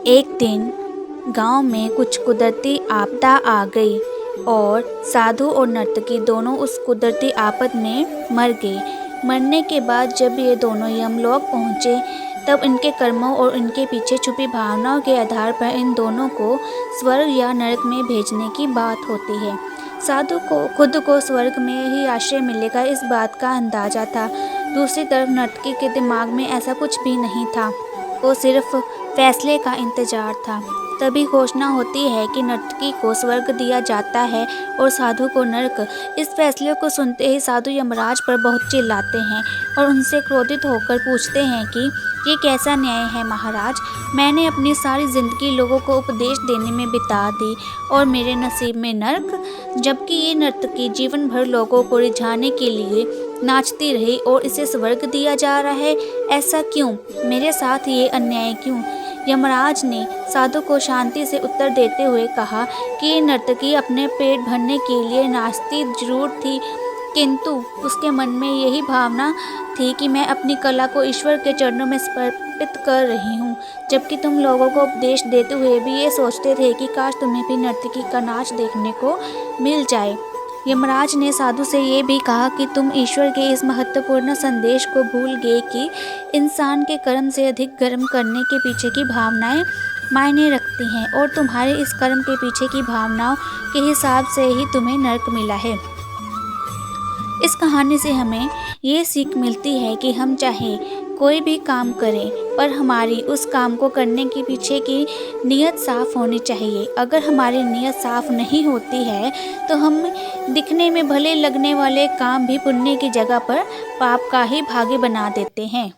एक दिन गांव में कुछ कुदरती आपदा आ गई और साधु और नर्तकी दोनों उस कुदरती आफत में मर गए। मरने के बाद जब ये दोनों यमलोक पहुँचे तब इनके कर्मों और इनके पीछे छुपी भावनाओं के आधार पर इन दोनों को स्वर्ग या नरक में भेजने की बात होती है। साधु को खुद को स्वर्ग में ही आश्रय मिलेगा इस बात का अंदाजा था। दूसरी तरफ नर्तकी के दिमाग में ऐसा कुछ भी नहीं था, वो सिर्फ फैसले का इंतजार था। तभी घोषणा होती है कि नर्तकी को स्वर्ग दिया जाता है और साधु को नरक। इस फैसले को सुनते ही साधु यमराज पर बहुत चिल्लाते हैं और उनसे क्रोधित होकर पूछते हैं कि ये कैसा न्याय है महाराज। मैंने अपनी सारी जिंदगी लोगों को उपदेश देने में बिता दी और मेरे नसीब में नरक, जबकि ये नर्तकी जीवन भर लोगों को रिझाने के लिए नाचती रही और इसे स्वर्ग दिया जा रहा है। ऐसा क्यों? मेरे साथ ये अन्याय क्यों? यमराज ने साधु को शांति से उत्तर देते हुए कहा कि ये नर्तकी अपने पेट भरने के लिए नाचती जरूर थी, किंतु उसके मन में यही भावना थी कि मैं अपनी कला को ईश्वर के चरणों में समर्पित कर रही हूँ। जबकि तुम लोगों को उपदेश देते हुए भी ये सोचते थे कि काश तुम्हें भी नर्तकी का नाच देखने को मिल जाए। यमराज ने साधु से ये भी कहा कि तुम ईश्वर के इस महत्वपूर्ण संदेश को भूल गए कि इंसान के कर्म से अधिक कर्म करने के पीछे की भावनाएं मायने रखती हैं और तुम्हारे इस कर्म के पीछे की भावनाओं के हिसाब से ही तुम्हें नरक मिला है। इस कहानी से हमें ये सीख मिलती है कि हम चाहे कोई भी काम करें पर हमारी उस काम को करने के पीछे की नीयत साफ़ होनी चाहिए। अगर हमारी नीयत साफ़ नहीं होती है तो हम दिखने में भले लगने वाले काम भी पुण्य की जगह पर पाप का ही भागी बना देते हैं।